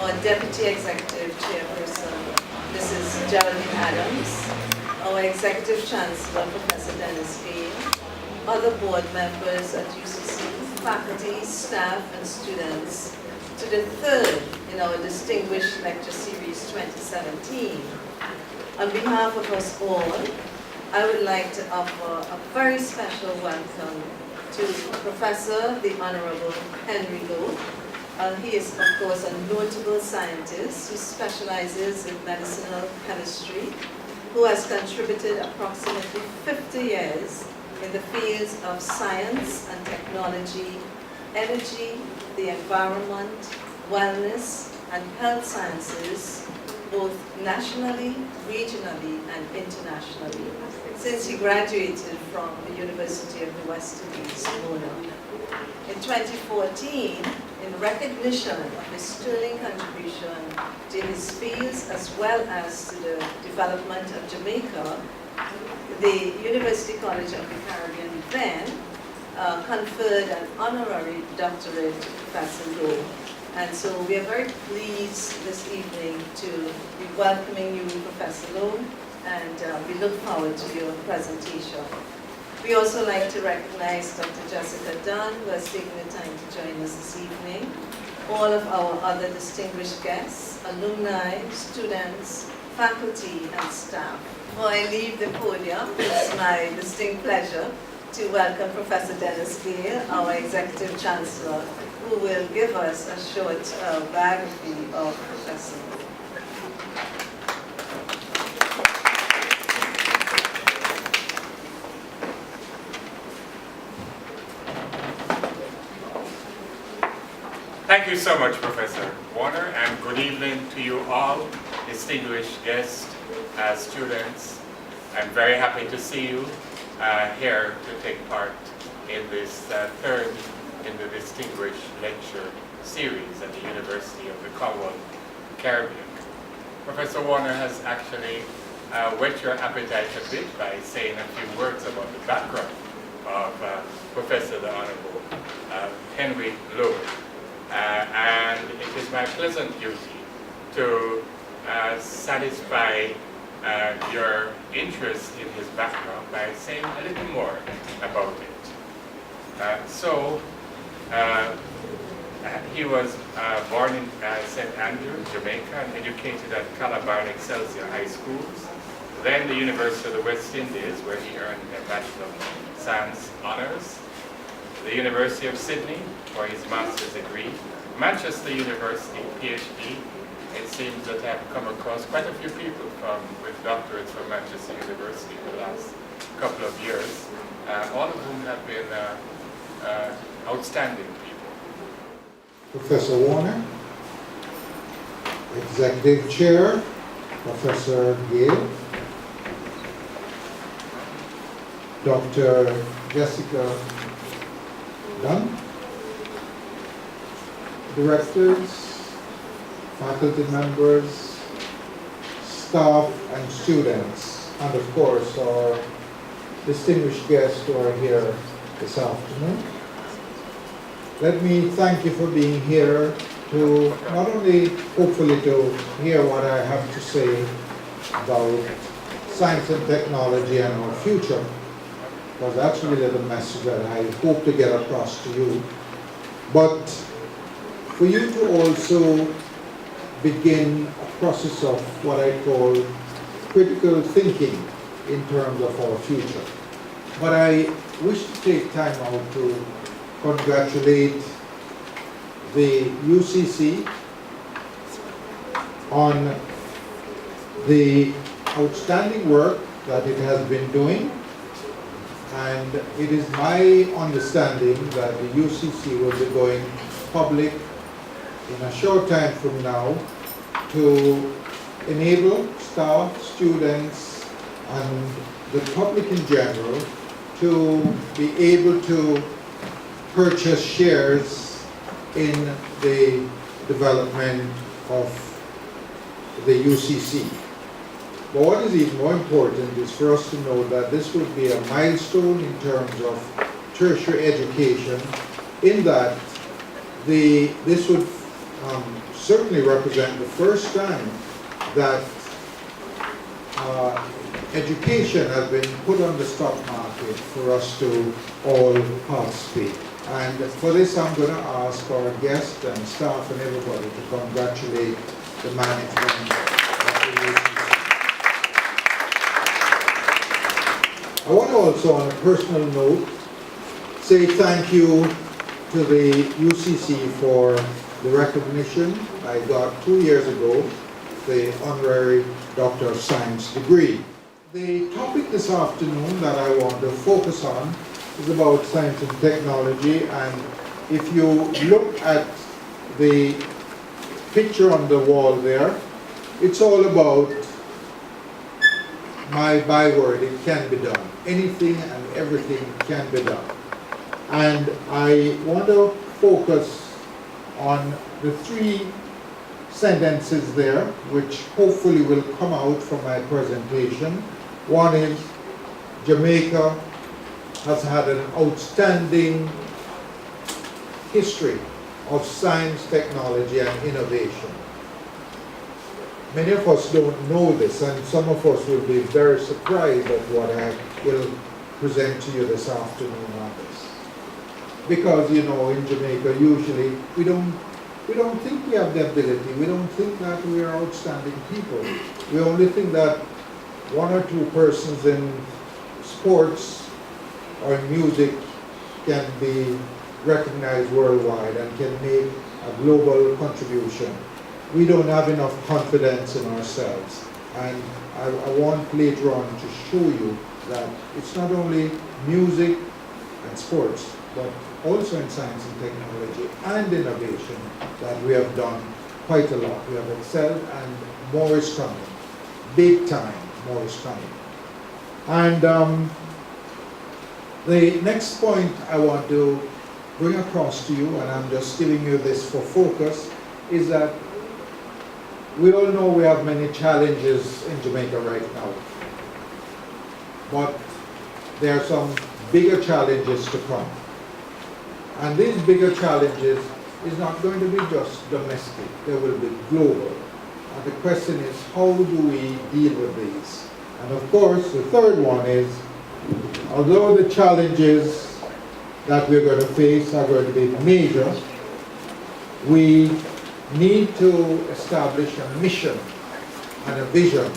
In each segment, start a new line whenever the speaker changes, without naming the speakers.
our Deputy Executive Chairperson, Mrs. Geraldine Adams, our Executive Chancellor, Professor Dennis Gale, other board members at UCC, faculty, staff, and students, to the third in our Distinguished Lecture Series 2017. On behalf of us all, I would like to offer a very special welcome to Professor the Honorable Henry Lowe. He is, of course, a notable scientist who specializes in medicinal chemistry, who has contributed approximately 50 years in the fields of science and technology, energy, the environment, wellness, and health sciences, both nationally, regionally, and internationally, since he graduated from the University of the West Indies, Mona. In 2014, in recognition of his sterling contribution to his fields as well as to the development of Jamaica, the University College of the Caribbean then conferred an honorary doctorate to Professor Lowe. And so we are very pleased this evening to be welcoming you, Professor Lowe, and we look forward to your presentation. We also like to recognize Dr. Jessica Dunn, who has taken the time to join us this evening, all of our other distinguished guests, alumni, students, faculty, and staff. Before I leave the podium, it's my distinct pleasure to welcome Professor Dennis Gale, our Executive Chancellor, who will give us a short biography of Professor.
Thank you so much, Professor Warner, and good evening to you all, distinguished guests, students. I'm very happy to see you here to take part in this third in the Distinguished Lecture Series at the University of the Commonwealth Caribbean. Professor Warner has actually whet your appetite a bit by saying a few words about the background of Professor the Honorable Henry Lowe. And it is my pleasant duty to satisfy your interest in his background by saying a little more about it. He was born in St. Andrews, Jamaica, and educated at Calabar and Excelsior High Schools, then the University of the West Indies, where he earned a Bachelor of Science Honours, the University of Sydney for his master's degree, Manchester University, PhD. It seems that I've come across quite a few people with doctorates from Manchester University in the last couple of years, all of whom have been outstanding people.
Professor Warner, Executive Chair, Professor Gale, Dr. Jessica Dunn, directors, faculty members, staff and students, and of course our distinguished guests who are here this afternoon. Let me thank you for being here to not only hopefully to hear what I have to say about science and technology and our future, because that's really the message that I hope to get across to you, but for you to also begin a process of what I call critical thinking in terms of our future. But I wish to take time out to congratulate the UCC on the outstanding work that it has been doing, and it is my understanding that the UCC will be going public in a short time from now to enable staff, students, and the public in general to be able to purchase shares in the development of the UCC. But what is even more important is for us to know that this would be a milestone in terms of tertiary education, in that this would certainly represent the first time that education has been put on the stock market for us to all participate. And for this, I'm going to ask our guests and staff and everybody to congratulate the management of the UCC. I want to also, on a personal note, say thank you to the UCC for the recognition I got 2 years ago, the Honorary Doctor of Science degree. The topic this afternoon that I want to focus on is about science and technology, and if you look at the picture on the wall there, it's all about my byword, it can be done. Anything and everything can be done. And I want to focus on the 3 sentences there, which hopefully will come out from my presentation. One is, Jamaica has had an outstanding history of science, technology, and innovation. Many of us don't know this, and some of us will be very surprised at what I will present to you this afternoon on this. Because, you know, in Jamaica, usually we don't think we have the ability. We don't think that we are outstanding people. We only think that 1 or 2 persons in sports or in music can be recognized worldwide and can make a global contribution. We don't have enough confidence in ourselves. And I want later on to show you that it's not only music and sports, but also in science and technology and innovation that we have done quite a lot. We have excelled, and more is coming. Big time, more is coming. And the next point I want to bring across to you, and I'm just giving you this for focus, is that we all know we have many challenges in Jamaica right now. But there are some bigger challenges to come. And these bigger challenges is not going to be just domestic, they will be global. And the question is, how do we deal with these? And of course, the third one is, although the challenges that we're going to face are going to be major, we need to establish a mission and a vision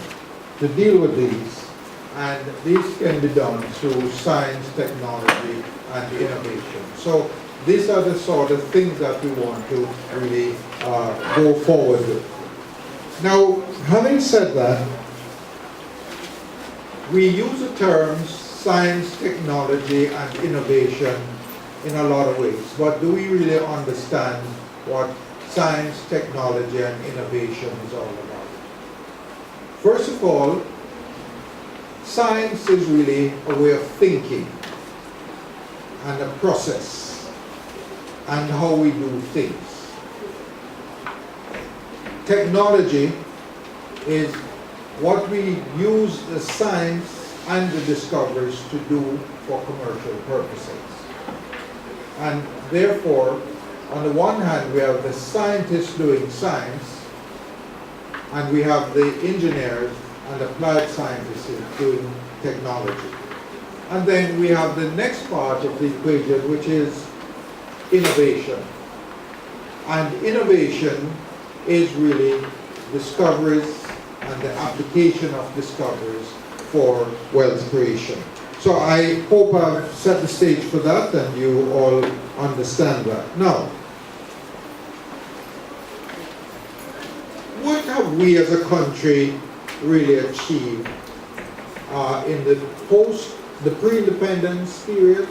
to deal with these. And these can be done through science, technology, and innovation. So these are the sort of things that we want to really go forward with. Now, having said that, we use the terms science, technology, and innovation in a lot of ways, but do we really understand what science, technology, and innovation is all about? First of all, science is really a way of thinking and a process and how we do things. Technology is what we use the science and the discoveries to do for commercial purposes. And therefore, on the one hand, we have the scientists doing science, and we have the engineers and applied scientists doing technology. And then we have the next part of the equation, which is innovation. And innovation is really discoveries and the application of discoveries for wealth creation. So I hope I've set the stage for that and you all understand that. Now, what have we as a country really achieved in the pre-independence period,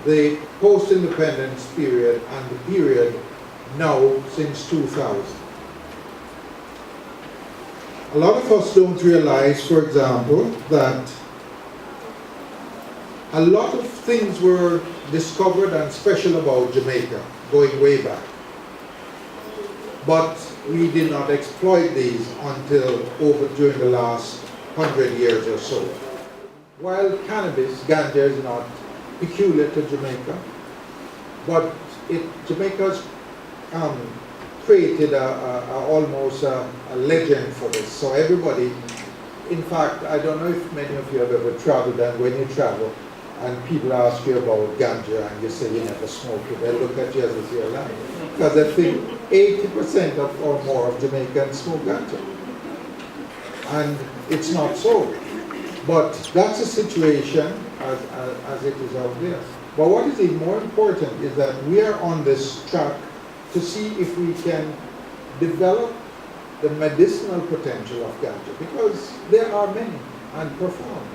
the post-independence period, and the period now since 2000? A lot of us don't realize, for example, that a lot of things were discovered and special about Jamaica going way back. But we did not exploit these until during the last 100 years or so. While cannabis, ganja, is not peculiar to Jamaica, but Jamaica's created almost a legend for this. So everybody, in fact, I don't know if many of you have ever traveled, and when you travel and people ask you about ganja and you say you never smoke it, they look at you as if you're lying. Because I think 80% or more of Jamaicans smoke ganja. And it's not so. But that's a situation as it is out there. But what is even more important is that we are on this track to see if we can develop the medicinal potential of ganja, because there are many and profound.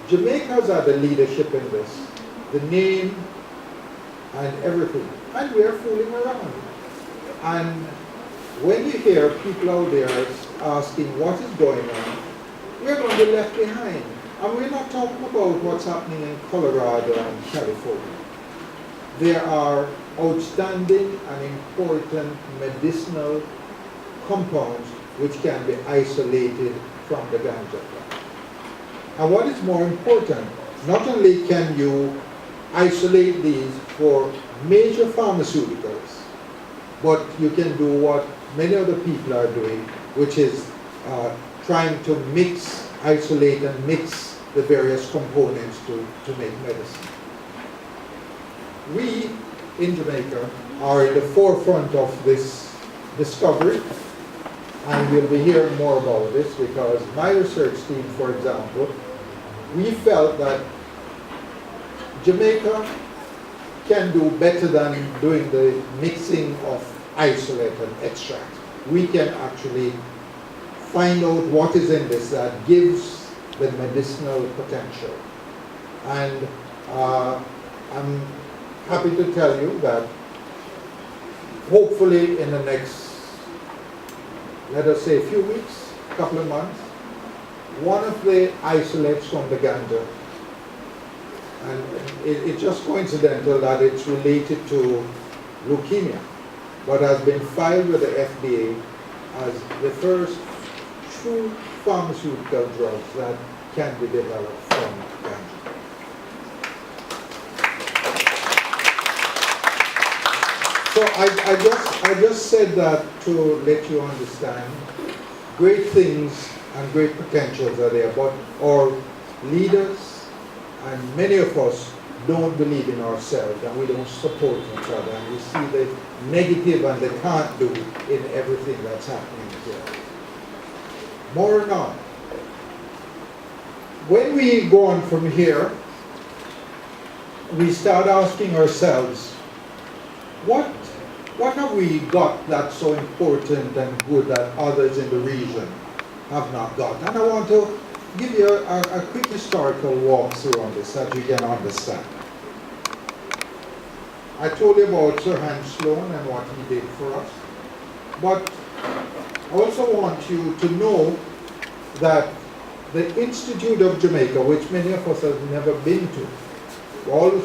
Jamaica's had the leadership in this, the name and everything, and we are fooling around. And when you hear people out there asking what is going on, we're going to be left behind. And we're not talking about what's happening in Colorado and California. There are outstanding and important medicinal compounds which can be isolated from the ganja plant. And what is more important, not only can you isolate these for major pharmaceuticals, but you can do what many other people are doing, which is trying to isolate and mix the various components to make medicine. We in Jamaica are in the forefront of this discovery, and we'll be hearing more about this because my research team, for example, we felt that Jamaica can do better than doing the mixing of isolate and extract. We can actually find out what is in this that gives the medicinal potential. And I'm happy to tell you that hopefully in the next, let us say a few weeks, a couple of months, one of the isolates from the ganja, and it's just coincidental that it's related to leukemia, but has been filed with the FDA as the first true pharmaceutical drugs that can be developed from ganja. So I just said that to let you understand great things and great potentials are there, but our leaders and many of us don't believe in ourselves and we don't support each other, and we see the negative and the can't do in everything that's happening here. More or not. When we go on from here, we start asking ourselves, what have we got that's so important and good that others in the region have not got? And I want to give you a quick historical walkthrough on this so that you can understand. I told you about Sir Hans Sloane and what he did for us, but I also want you to know that the Institute of Jamaica, which many of us have never been to,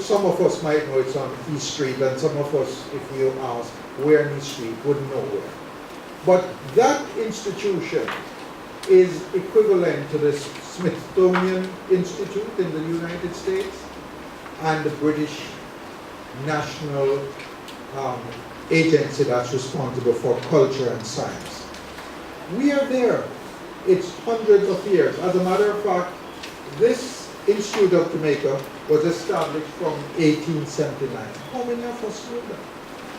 some of us might know it's on East Street, and some of us, if you ask where in East Street, wouldn't know where. But that institution is equivalent to the Smithsonian Institute in the United States and the British National Agency that's responsible for culture and science. We are there. It's hundreds of years. As a matter of fact, this Institute of Jamaica was established from 1879. How many of us know that?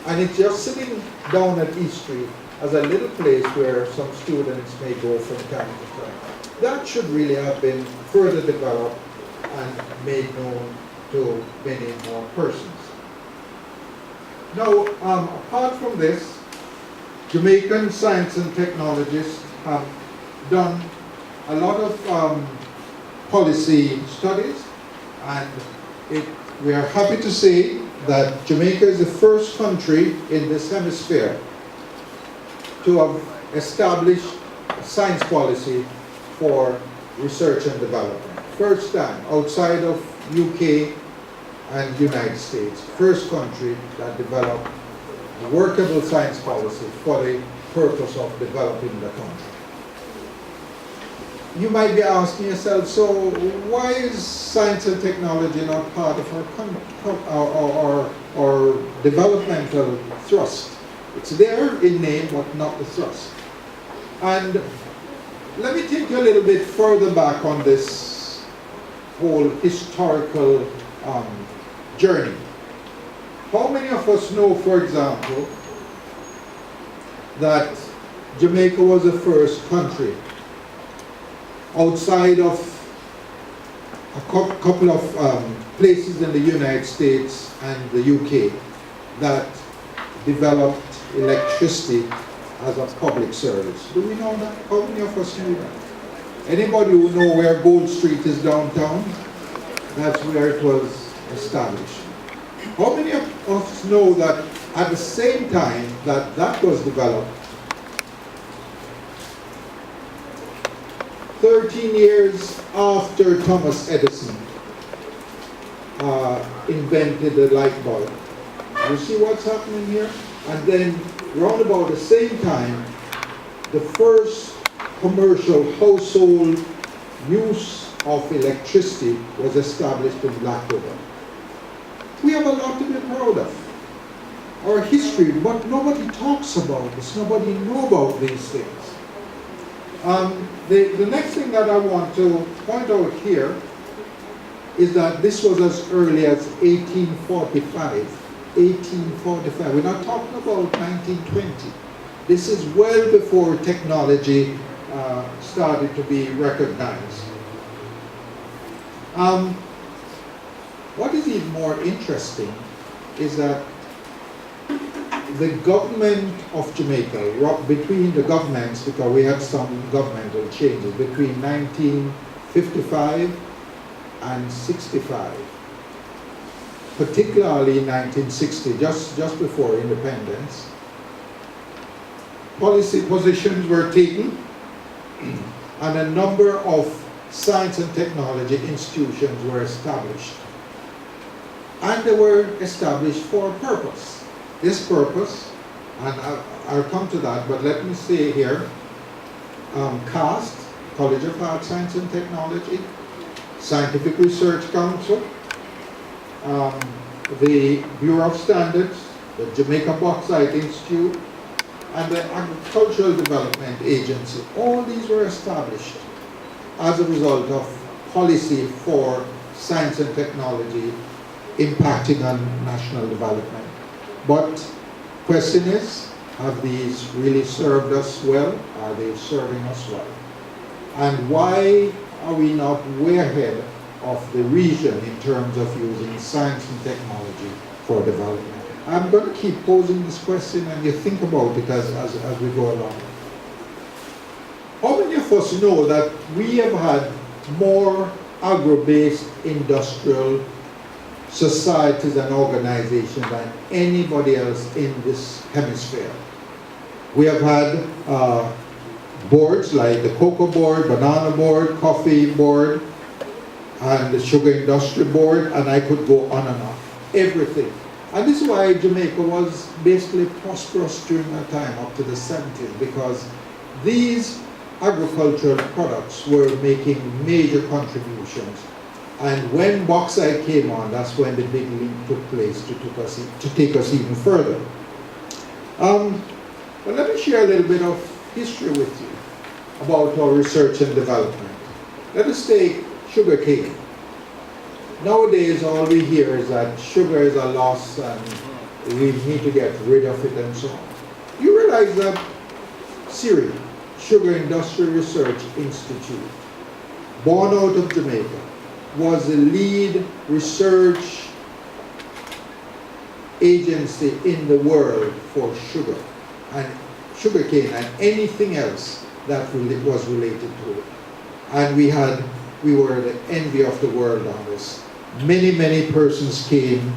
And it's just sitting down at East Street as a little place where some students may go from time to time. That should really have been further developed and made known to many more persons. Now, apart from this, Jamaican science and technologists have done a lot of policy studies, and we are happy to say that Jamaica is the first country in this hemisphere to have established a science policy for research and development. First time outside of UK and United States, first country that developed a workable science policy for the purpose of developing the country. You might be asking yourself, so why is science and technology not part of our developmental thrust? It's there in name, but not the thrust. And let me take you a little bit further back on this whole historical journey. How many of us know, for example, that Jamaica was the first country outside of a couple of places in the United States and the UK that developed electricity as a public service? Do we know that? How many of us know that? Anybody who know where Gold Street is downtown? That's where it was established. How many of us know that at the same time that that was developed, 13 years after Thomas Edison invented the light bulb? You see what's happening here? And then, round about the same time, the first commercial household use of electricity was established in Black River. We have a lot to be proud of. Our history, but nobody talks about this. Nobody knows about these things. The next thing that I want to point out here is that this was as early as 1845. 1845. We're not talking about 1920. This is well before technology started to be recognized. What is even more interesting is that the government of Jamaica, between the governments, because we had some governmental changes, between 1955 and 65, particularly in 1960, just before independence, policy positions were taken and a number of science and technology institutions were established. And they were established for a purpose. This purpose, and I'll come to that, but let me say here, CAST, College of Art, Science and Technology, Scientific Research Council, the Bureau of Standards, the Jamaica Bauxite Institute, and the Agricultural Development Agency. All these were established as a result of policy for science and technology impacting on national development. But question is, have these really served us well? Are they serving us well? And why are we not way ahead of the region in terms of using science and technology for development? I'm going to keep posing this question and you think about it as we go along. How many of us know that we have had more agro-based industrial societies and organizations than anybody else in this hemisphere? We have had boards like the cocoa board, banana board, coffee board, and the sugar industry board, and I could go on and on. Everything. And this is why Jamaica was basically prosperous during that time, up to the 70s, because these agricultural products were making major contributions. And when bauxite came on, that's when the big leap took place to take us even further. But let me share a little bit of history with you about our research and development. Let us take sugarcane. Nowadays, all we hear is that sugar is a loss and we need to get rid of it and so on. You realize that SIRI, Sugar Industrial Research Institute, born out of Jamaica, was the lead research agency in the world for sugar and sugarcane and anything else that was related to it. And we were the envy of the world on this. Many persons came,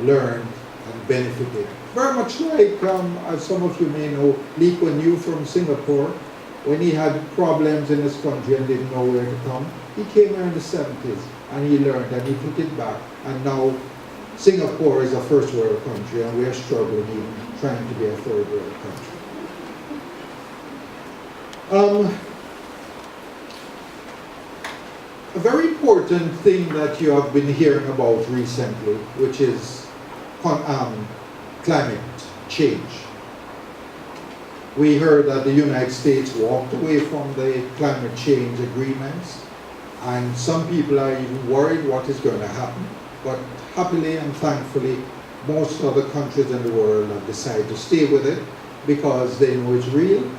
learned, and benefited. Very much like, as some of you may know, Lee Kuan Yew from Singapore, when he had problems in his country and didn't know where to come, he came here in the 70s and he learned and he took it back. And now Singapore is a first world country and we are struggling even trying to be a third world country. A very important thing that you have been hearing about recently, which is climate change. We heard that the United States walked away from the climate change agreements, and some people are even worried what is going to happen. But happily and thankfully, most other countries in the world have decided to stay with it because they know it's real.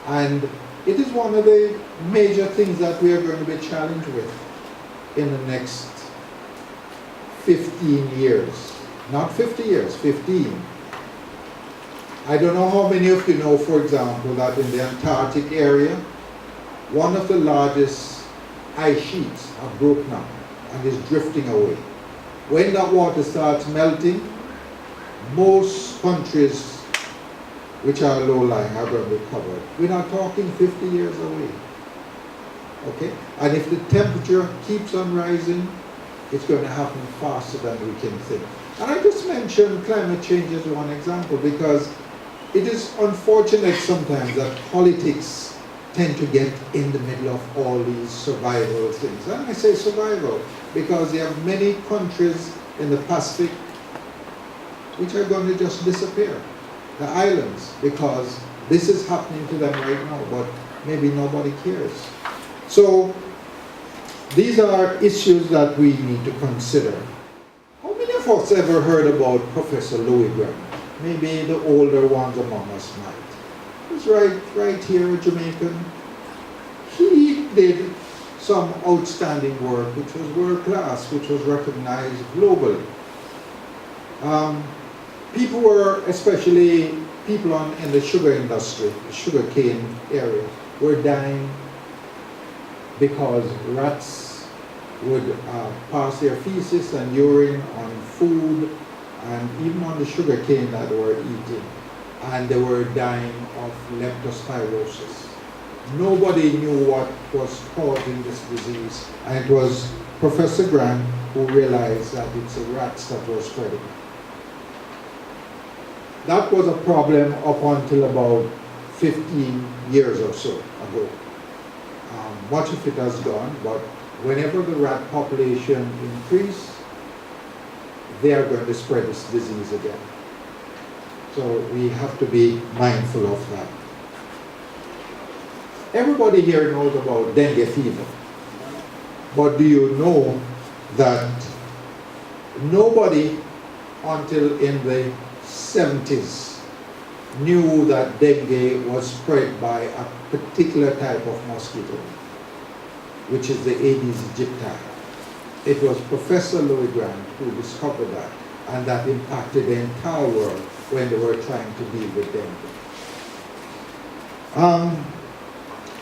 And it is one of the major things that we are going to be challenged with in the next 15 years. Not 50 years, 15. I don't know how many of you know, for example, that in the Antarctic area, one of the largest ice sheets have broken up and is drifting away. When that water starts melting, most countries which are low-lying are going to be covered. We're not talking 50 years away. Okay? And if the temperature keeps on rising, it's going to happen faster than we can think. And I just mentioned climate change as one example because it is unfortunate sometimes that politics tend to get in the middle of all these survival things. And I say survival because there are many countries in the Pacific which are going to just disappear. The islands, because this is happening to them right now, but maybe nobody cares. So these are issues that we need to consider. How many of us ever heard about Professor Lowe? Maybe the older ones among us might. He's right here, a Jamaican. He did some outstanding work, which was world class, which was recognized globally. People were, especially people in the sugar industry, the sugar cane area, were dying because rats would pass their feces and urine on food and even on the sugar cane that they were eating, and they were dying of leptospirosis. Nobody knew what was causing this disease, and it was Professor Grant who realized that it's the rats that were spreading. That was a problem up until about 15 years or so ago. Much of it has gone, but whenever the rat population increases, they are going to spread this disease again. So we have to be mindful of that. Everybody here knows about dengue fever, but do you know that nobody until in the 70s knew that dengue was spread by a particular type of mosquito, which is the Aedes aegypti. It was Professor Lowe who discovered that, and that impacted the entire world when they were trying to deal with dengue.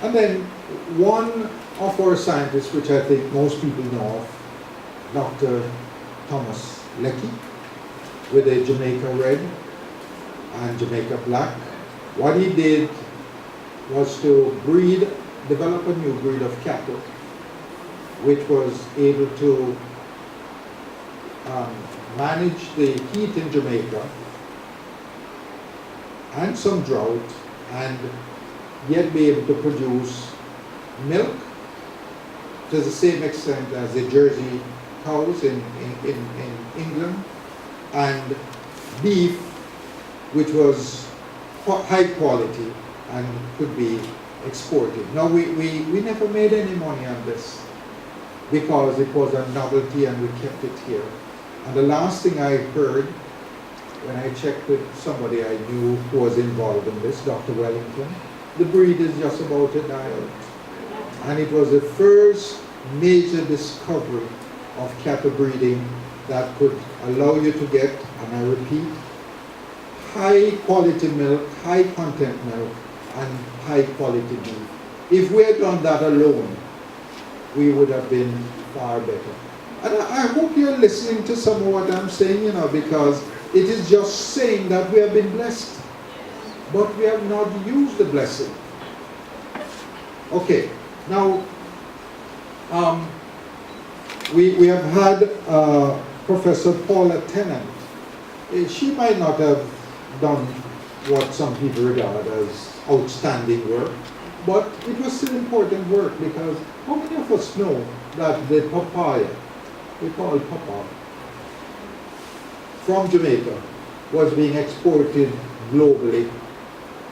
And then one of our scientists, which I think most people know of, Dr. Thomas Lecky, with the Jamaica Red and Jamaica Black. What he did was to develop a new breed of cattle, which was able to manage the heat in Jamaica and some drought, and yet be able to produce milk to the same extent as the Jersey cows in England, and beef, which was high quality and could be exported. Now we never made any money on this because it was a novelty and we kept it here. And the last thing I heard when I checked with somebody I knew who was involved in this, Dr. Wellington, the breed is just about to die out. And it was the first major discovery of cattle breeding that could allow you to get, and I repeat, high quality milk, high content milk, and high quality beef. If we had done that alone, we would have been far better. And I hope you're listening to some of what I'm saying, because it is just saying that we have been blessed, but we have not used the blessing. Okay, now we have had Professor Paula Tennant. She might not have done what some people regard as outstanding work, but it was still important work, because how many of us know that the papaya, we call it papaya, from Jamaica was being exported globally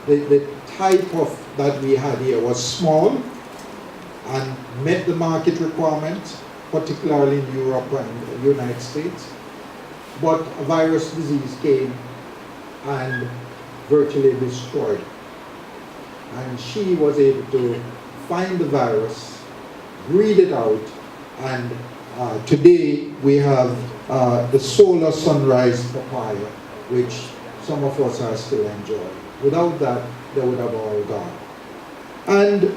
the type of that we had here was small and met the market requirements, particularly in Europe and the United States. But a virus disease came and virtually destroyed it. And she was able to find the virus, breed it out, and today we have the solar sunrise papaya, which some of us are still enjoying. Without that, they would have all gone. And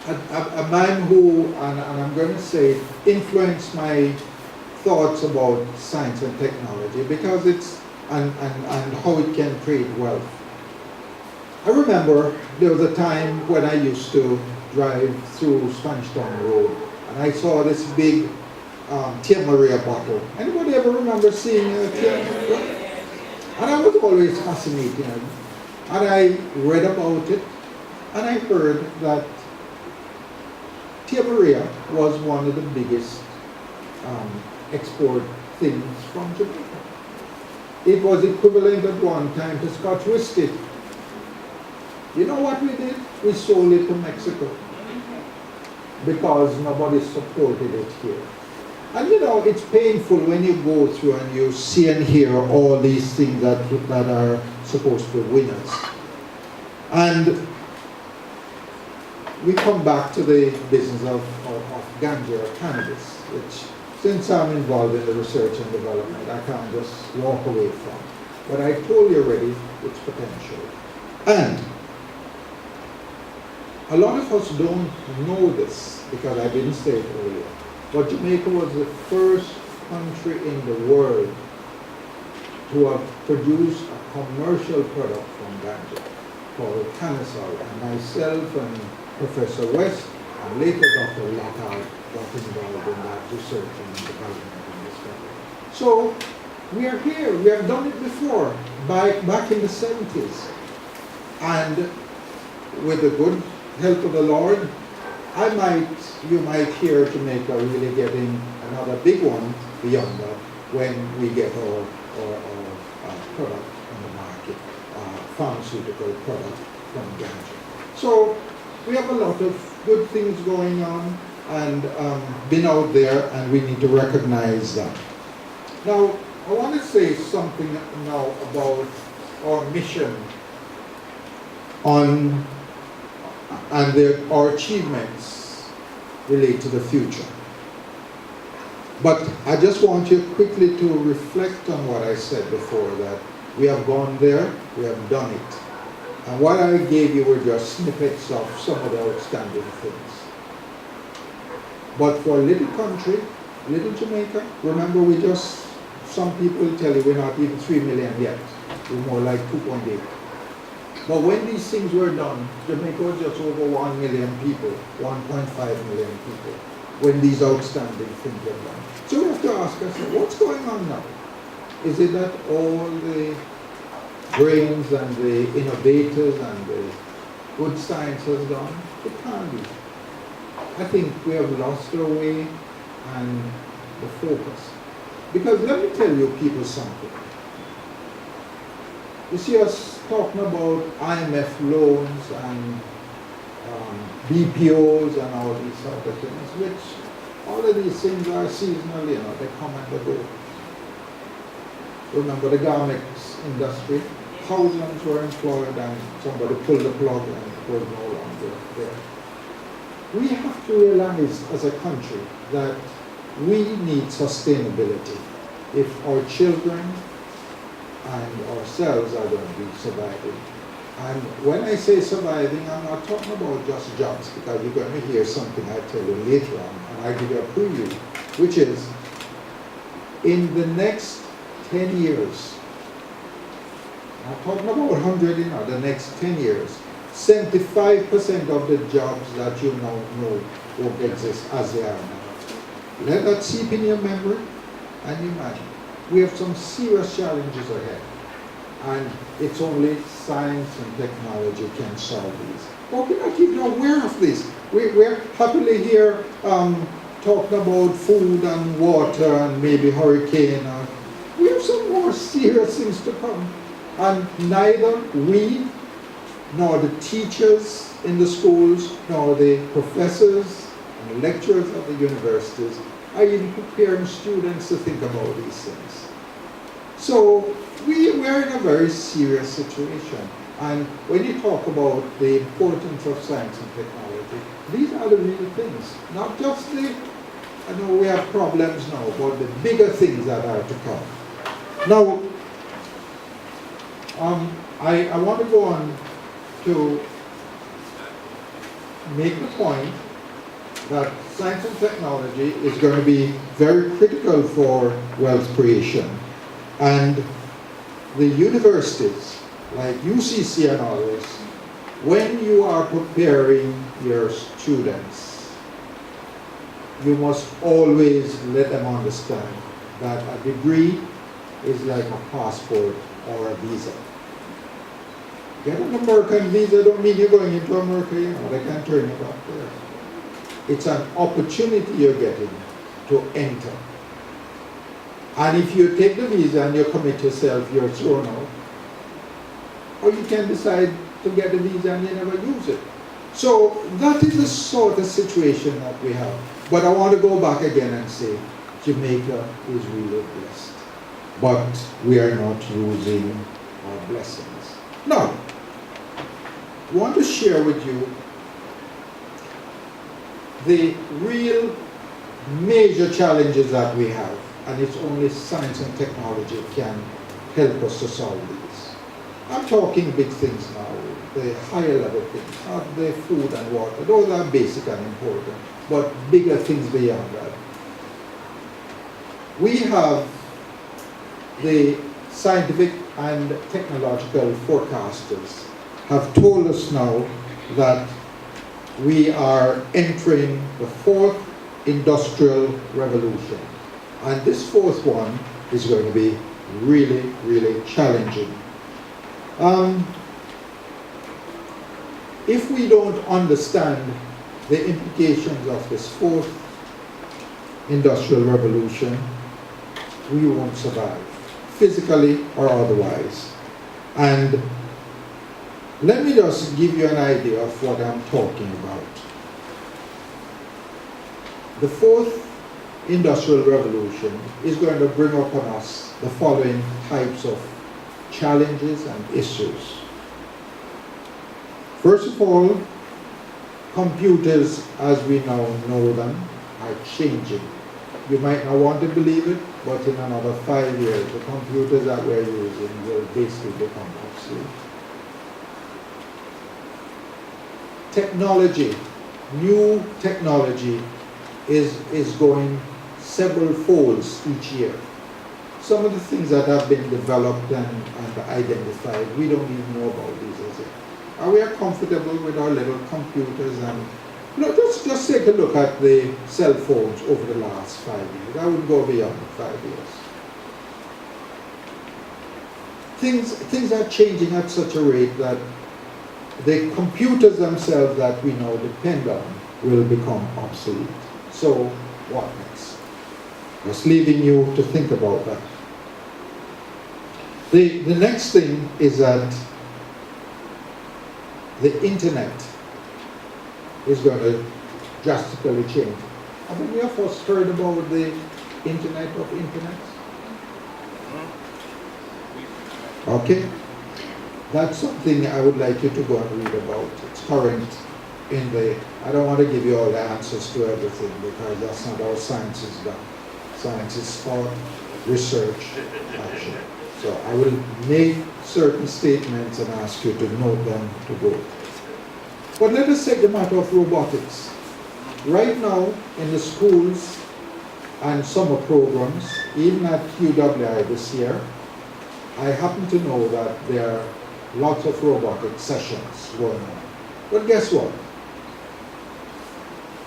a man who, and I'm going to say, influenced my thoughts about science and technology because it's, and how it can create wealth. I remember there was a time when I used to drive through Spanish Town Road and I saw this big Tia Maria bottle. Anybody ever remember seeing a Tia Maria? And I was always fascinated. And I read about it and I heard that Tia Maria was one of the biggest export things from Jamaica. It was equivalent at one time to Scotch whiskey. You know what we did? We sold it to Mexico because nobody supported it here. And you know, it's painful when you go through and you see and hear all these things that are supposed to be winners. And we come back to the business of ganja or cannabis, which since I'm involved in the research and development, I can't just walk away from. But I told you already, its potential. And a lot of us don't know this because I didn't say it earlier. But Jamaica was the first country in the world to have produced a commercial product from ganja called cannabisol. And myself and Professor West and later Dr. Lowe got involved in that research and development and discovery. So we are here. We have done it before, back in the 70s. And with the good help of the Lord, you might hear Jamaica really getting another big one beyond that when we get our product on the market, pharmaceutical product from ganja. So we have a lot of good things going on and been out there, and we need to recognize that. Now, I want to say something now about our mission and our achievements relate to the future. But I just want you quickly to reflect on what I said before, that we have gone there, we have done it. And what I gave you were just snippets of some of the outstanding things. But for a little country, little Jamaica, remember some people tell you we're not even 3 million yet. We're more like 2.8. But when these things were done, Jamaica was just over 1 million people, 1.5 million people, when these outstanding things were done. So we have to ask ourselves, what's going on now? Is it that all the brains and the innovators and the good science has gone? It can't be. I think we have lost our way and the focus. Because let me tell you people something. You see us talking about IMF loans and BPOs and all these sort of things, which all of these things are seasonal, they come and they go. Remember the garments industry? Thousands were employed and somebody pulled the plug and it was no longer there. We have to realize as a country that we need sustainability if our children and ourselves are going to be surviving. And when I say surviving, I'm not talking about just jobs, because you're going to hear something I tell you later on, and I give you a preview, which is in the next 10 years, I'm talking about 100 the next 10 years, 75% of the jobs that you now know won't exist as they are now. Let that seep in your memory and imagine. We have some serious challenges ahead, and it's only science and technology can solve these. How can I keep you aware of this? We're happily here talking about food and water and maybe hurricane. We have some more serious things to come. And neither we, nor the teachers in the schools, nor the professors and lecturers of the universities are even preparing students to think about these things. So we're in a very serious situation. And when you talk about the importance of science and technology, these are the real things. Not just the, I know we have problems now, but the bigger things that are to come. Now, I want to go on to make the point that science and technology is going to be very critical for wealth creation. And the universities, like UCC and others, when you are preparing your students, you must always let them understand that a degree is like a passport or a visa. Get an American visa don't mean you're going into America, you know, they can't turn you back there. It's an opportunity you're getting to enter. And if you take the visa and you commit yourself, you're thrown out. Or you can decide to get the visa and you never use it. So that is the sort of situation that we have. But I want to go back again and say, Jamaica is really blessed. But we are not using our blessings. Now, I want to share with you the real major challenges that we have, and it's only science and technology can help us to solve these. I'm talking big things now, the higher level things, not the food and water. Those are basic and important, but bigger things beyond that. We have the scientific and technological forecasters have told us now that we are entering the fourth industrial revolution. And this fourth one is going to be really, really challenging. If we don't understand the implications of this fourth industrial revolution, we won't survive, physically or otherwise. And let me just give you an idea of what I'm talking about. The fourth industrial revolution is going to bring upon us the following types of challenges and issues. First of all, computers as we now know them are changing. You might not want to believe it, but in another 5 years, the computers that we're using will basically become obsolete. Technology, new technology is going several folds each year. Some of the things that have been developed and identified, we don't even know about these as yet. Are we comfortable with our little computers? And just take a look at the cell phones over the last 5 years. I wouldn't go beyond 5 years. Things are changing at such a rate that the computers themselves that we now depend on will become obsolete. So what next? Just leaving you to think about that. The next thing is that the internet is going to drastically change. Have any of us heard about the Internet of Internets? Okay. That's something I would like you to go and read about. It's current in the, I don't want to give you all the answers to everything because that's not how science is done. Science is thought, research, action. So I will make certain statements and ask you to note them to go. But let us take the matter of robotics. Right now in the schools and summer programs, even at QWI this year, I happen to know that there are lots of robotic sessions going on. But guess what?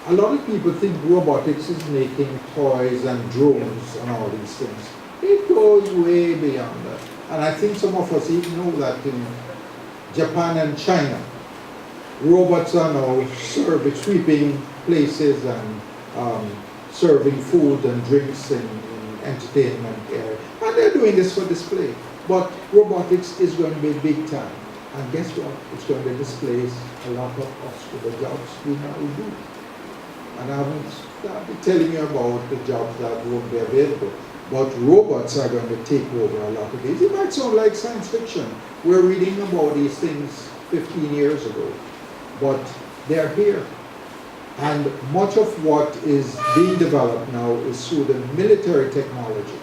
A lot of people think robotics is making toys and drones and all these things. It goes way beyond that. And I think some of us even know that in Japan and China, robots are now sweeping places and serving food and drinks in entertainment area. And And they're doing this for display. But robotics is going to be big time. And guess what? It's going to displace a lot of the jobs we now do. And I haven't started telling you about the jobs that won't be available. But robots are going to take over a lot of these. It might sound like science fiction. We're reading about these things 15 years ago. But they're here. And much of what is being developed now is through the military technology.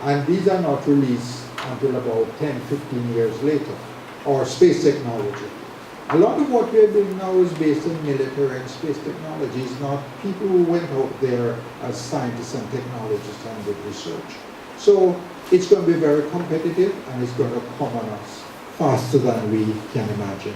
And these are not released until about 10, 15 years later, or space technology. A lot of what we're doing now is based on military and space technology. It's not people who went out there as scientists and technologists and did research. So it's going to be very competitive, and it's going to come on us faster than we can imagine.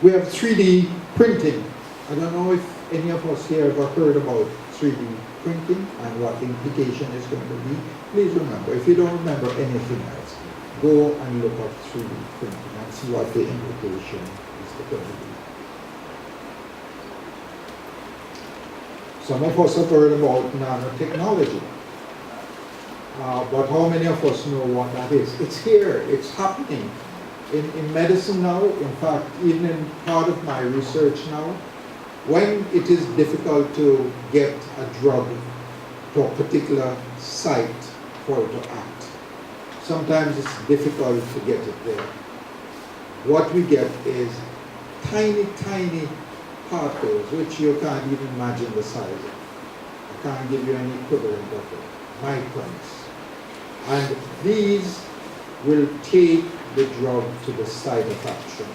We have 3D printing. I don't know if any of us here ever heard about 3D printing and what the implication is going to be. Please remember, if you don't remember anything else, go and look up 3D printing and see what the implication is going to be. Some of us have heard about nanotechnology, but how many of us know what that is? It's here, it's happening. In medicine now, in fact, even in part of my research now, when it is difficult to get a drug to a particular site for it to act, sometimes it's difficult to get it there. What we get is tiny, tiny particles, which you can't even imagine the size of. I can't give you any equivalent of it. Microns. And these will take the drug to the site of action.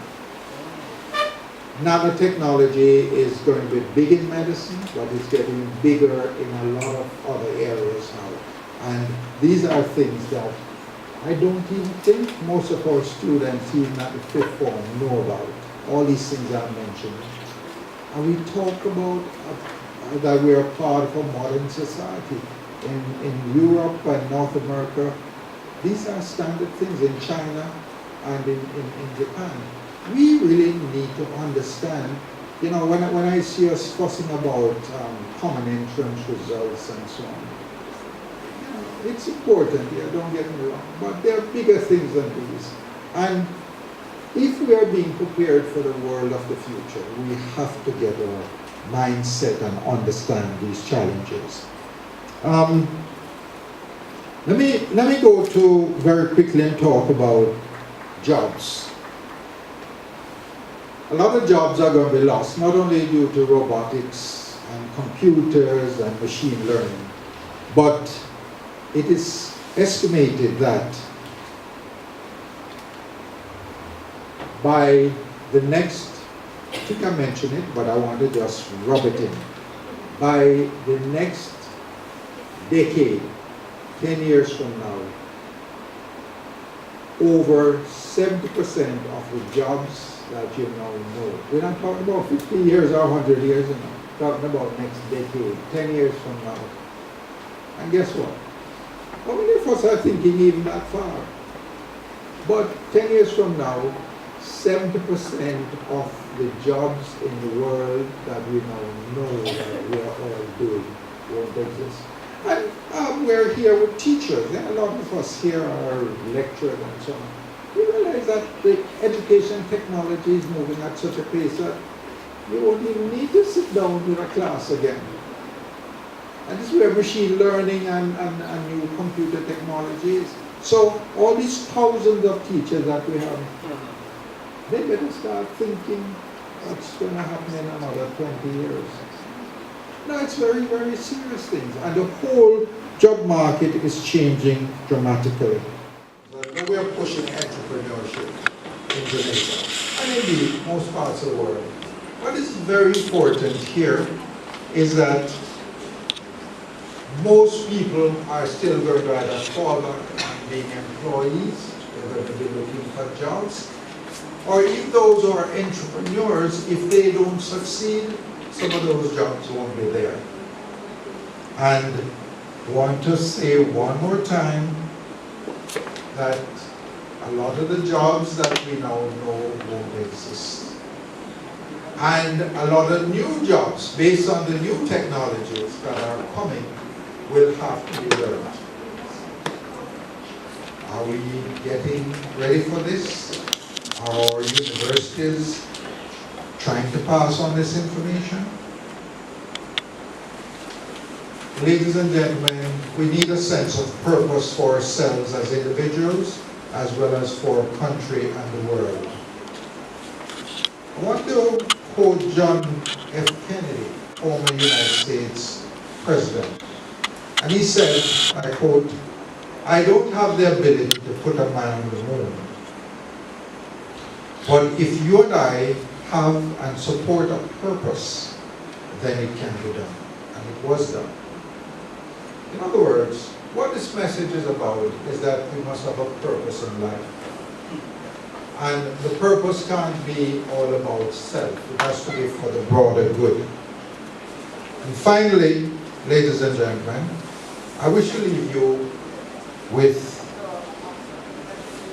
Nanotechnology is going to be big in medicine, but it's getting bigger in a lot of other areas now. And these are things that I don't even think most of our students, even at the fifth form, know about. All these things I mentioned. And we talk about that we are part of a modern society. In Europe and North America, these are standard things. In China and in Japan. We really need to understand, you know, when I see us fussing about common entrance results and so on, you know, it's important, yeah, don't get me wrong, but there are bigger things than these. And if we are being prepared for the world of the future, we have to get our mindset and understand these challenges. Let me go to very quickly and talk about jobs. A lot of jobs are going to be lost, not only due to robotics and computers and machine learning, but it is estimated that by the next, I think I mentioned it, but I want to just rub it in. By the next decade, 10 years from now, over 70% of the jobs that you now know, we're not talking about 50 years or 100 years now, talking about next decade, 10 years from now. And guess what? How many of us are thinking even that far? But 10 years from now, 70% of the jobs in the world that we now know that we are all doing won't exist. And we're here with teachers. A lot of us here are lecturers and so on. We realize that the education technology is moving at such a pace that you won't even need to sit down with a class again. And this is where machine learning and new computer technologies. So all these thousands of teachers that we have, they better start thinking what's going to happen in another 20 years. No, it's very, very serious things. And the whole job market is changing dramatically. But we are pushing entrepreneurship in Jamaica, and indeed most parts of the world. What is very important here is that most people are still going to either fall back on being employees, they're going to be looking for jobs, or if those who are entrepreneurs, if they don't succeed, some of those jobs won't be there. And I want to say one more time that a lot of the jobs that we now know won't exist. And a lot of new jobs based on the new technologies that are coming will have to be learned. Are we getting ready for this? Are our universities trying to pass on this information? Ladies and gentlemen, we need a sense of purpose for ourselves as individuals, as well as for our country and the world. I want to quote John F. Kennedy, former United States President. And he said, I quote, "I don't have the ability to put a man on the moon. But if you and I have and support a purpose, then it can be done." And it was done. In other words, what this message is about is that we must have a purpose in life. And the purpose can't be all about self. It has to be for the broader good. And finally, ladies and gentlemen, I wish to leave you with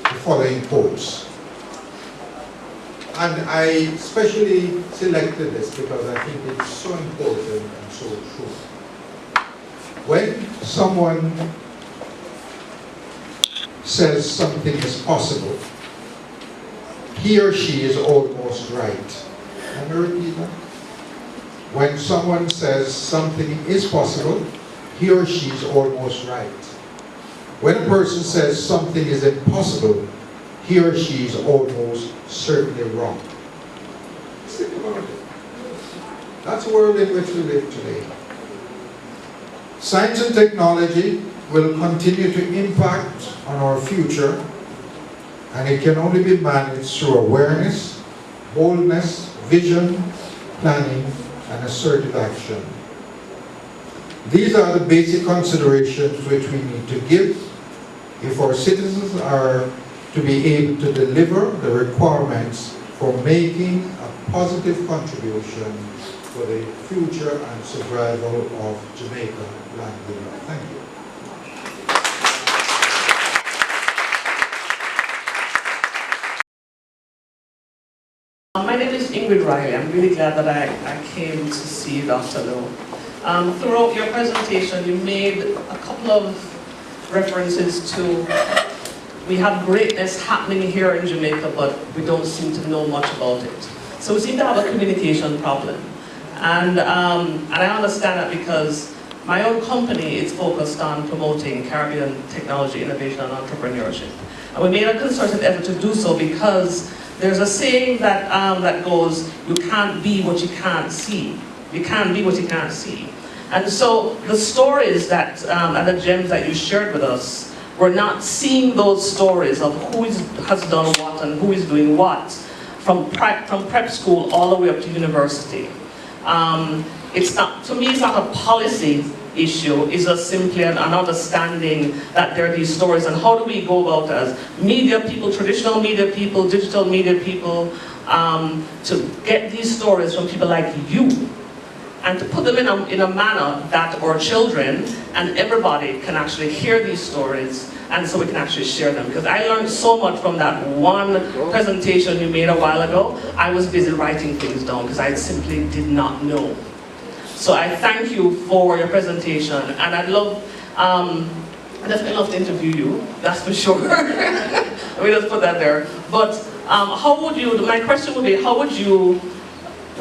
the following quotes. And I specially selected this because I think it's so important and so true. When someone says something is possible, he or she is almost right. Let me repeat that. When someone says something is possible, he or she is almost right. When a person says something is impossible, he or she is almost certainly wrong. Think about it. That's the world in which we live today. Science and technology will continue to impact on our future, and it can only be managed through awareness, boldness, vision, planning, and assertive action. These are the basic considerations which we need to give if our citizens are to be able to deliver the requirements for making a positive contribution for the future and survival of Jamaica land grant. Thank you.
My name is Ingrid Riley. I'm really glad that I came to see Dr. Lowe. Throughout your presentation, you made a couple of references to we have greatness happening here in Jamaica, but we don't seem to know much about it. So we seem to have a communication problem. And I understand that because my own company is focused on promoting Caribbean technology, innovation, and entrepreneurship. And we made a concerted effort to do so because there's a saying that, that goes, you can't be what you can't see. You can't be what you can't see. And so the stories that, and the gems that you shared with us, we're not seeing those stories of who has done what and who is doing what from prep school all the way up to university. It's not, to me, it's not a policy issue. It's just simply an understanding that there are these stories, and how do we go about it as media people, traditional media people, digital media people, to get these stories from people like you, and to put them in a manner that our children and everybody can actually hear these stories, and so we can actually share them. Because I learned so much from that one presentation you made a while ago. I was busy writing things down because I simply did not know. So I thank you for your presentation, and I'd definitely love to interview you, that's for sure. Let me just put that there. But how would you, my question would be, how would you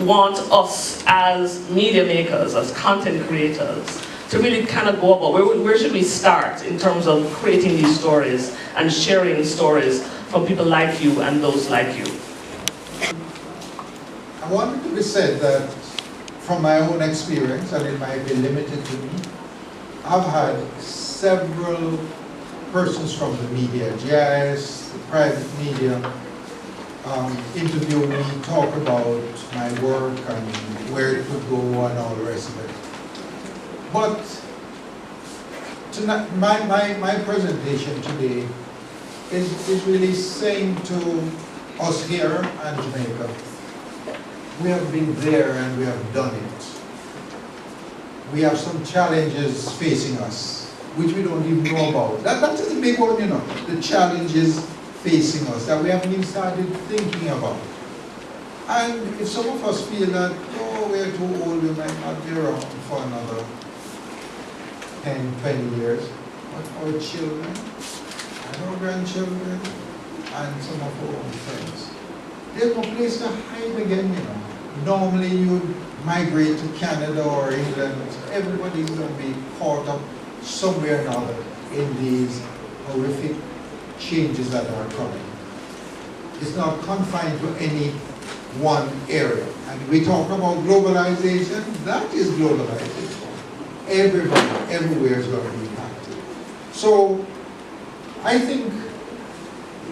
want us as media makers, as content creators, to really kind of go about, where should we start in terms of creating these stories and sharing stories from people like you and those like you?
I want it to be said that from my own experience, and it might be limited to me, I've had several persons from the media, GIS, the private media, interview me, talk about my work and where it could go and all the rest of it. But tonight, my presentation today is really saying to us here and Jamaica, we have been there and we have done it. We have some challenges facing us, which we don't even know about. That is a big one, you know, the challenges facing us that we haven't even started thinking about. And if some of us feel that, oh, we're too old, we might not be around for another 10, 20 years, but our children and our grandchildren and some of our own friends. There's no place to hide again, you know. Normally you'd migrate to Canada or England, so everybody's going to be caught up somewhere or another in these horrific changes that are coming. It's not confined to any one area. And we talk about globalization, that is globalization. Everybody, everywhere is going to be impacted. So, I think,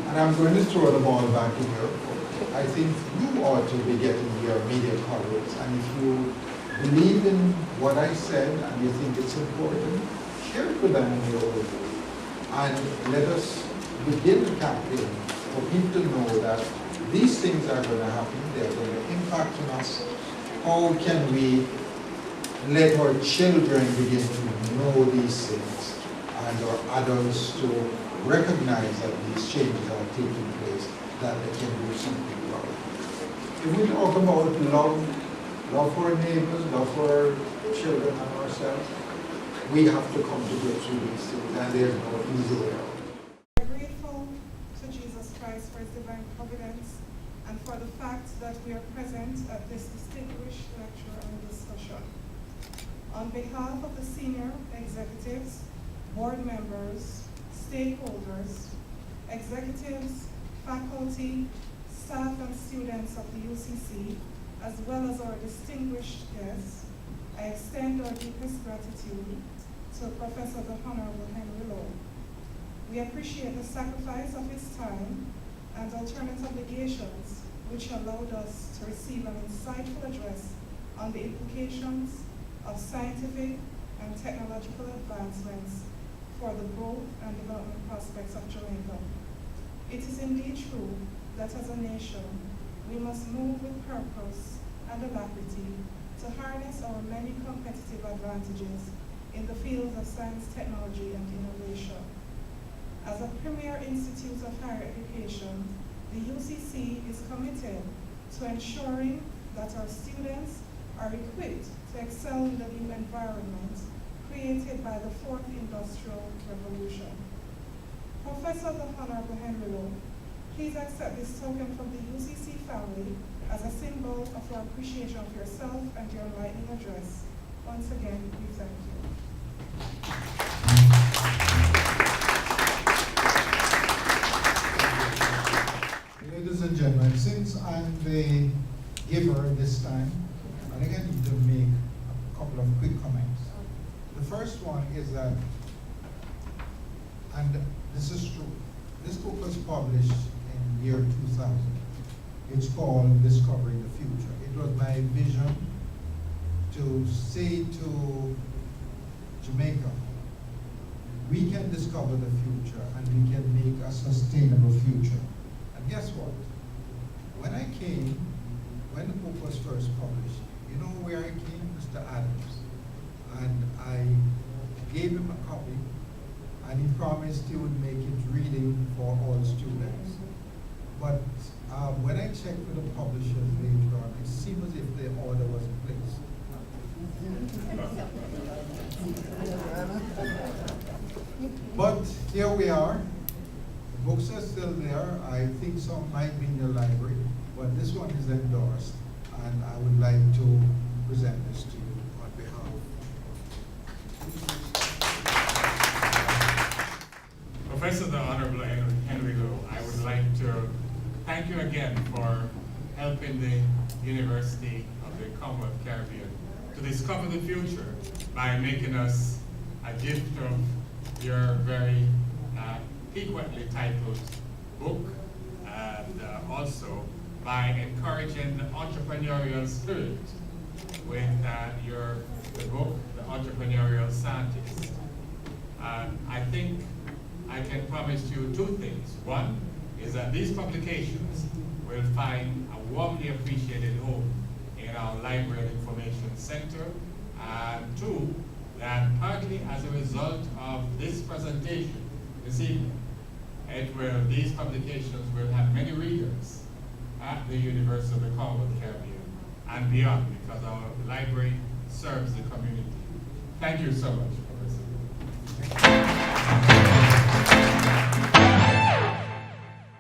and I'm going to throw the ball back in your court, I think you ought to be getting your media coverage. And if you believe in what I said and you think it's important, share it with them in your own way. And let us begin the campaign for people to know that these things are going to happen, they're going to impact on us. How can we let our children begin to know these things and our adults to recognize that these changes are taking place, that they can do something about it. If we talk about love for our neighbors, love for our children and ourselves, we have to come to grips with these things, and there's no easy way out.
We are grateful to Jesus Christ for his divine providence and for the fact that we are present at this distinguished lecture and discussion. On behalf of the senior executives, board members, stakeholders, executives, faculty, staff and students of the UCC, as well as our distinguished guests, I extend our deepest gratitude to Professor the Honorable Henry Lowe. We appreciate the sacrifice of his time and alternate obligations which allowed us to receive an insightful address on the implications of scientific and technological advancements for the growth and development prospects of Jamaica. It is indeed true that as a nation, we must move with purpose and alacrity to harness our many competitive advantages in the fields of science, technology, and innovation. As a premier institute of higher education, the UCC is committed to ensuring that our students are equipped to excel in the new environment created by the fourth industrial revolution. Professor the Honorable Henry Lowe, please accept this token from the UCC family as a symbol of our appreciation of yourself and your enlightening address. Once again, we thank you.
Ladies and gentlemen, since I'm the giver this time, I think I need to make a couple of quick comments. The first one is that, and this is true, this book was published in year 2000. It's called Discovering the Future. It was my vision to say to Jamaica, we can discover the future and we can make a sustainable future. And guess what? When the book was first published, you know where I came? Mr. Adams. And I gave him a copy, and he promised he would make it reading for all students. But when I checked with the publishers later on, it seemed as if the order was placed. But here we are. The books are still there. I think some might be in the library, but this one is endorsed, and I would like to present this to you on behalf.
Professor the Honorable Henry Lowe, I would like to thank you again for helping the University of the Commonwealth Caribbean to discover the future by making us a gift of your very frequently titled book, and also by encouraging the entrepreneurial spirit with the book, The Entrepreneurial Scientist. I think I can promise you two things. One is that these publications will find a warmly appreciated home in our Library and Information Center. And two, that partly as a result of this presentation this evening, these publications will have many readers at the University of the Commonwealth Caribbean and beyond, because our library serves the community. Thank you so much, Professor.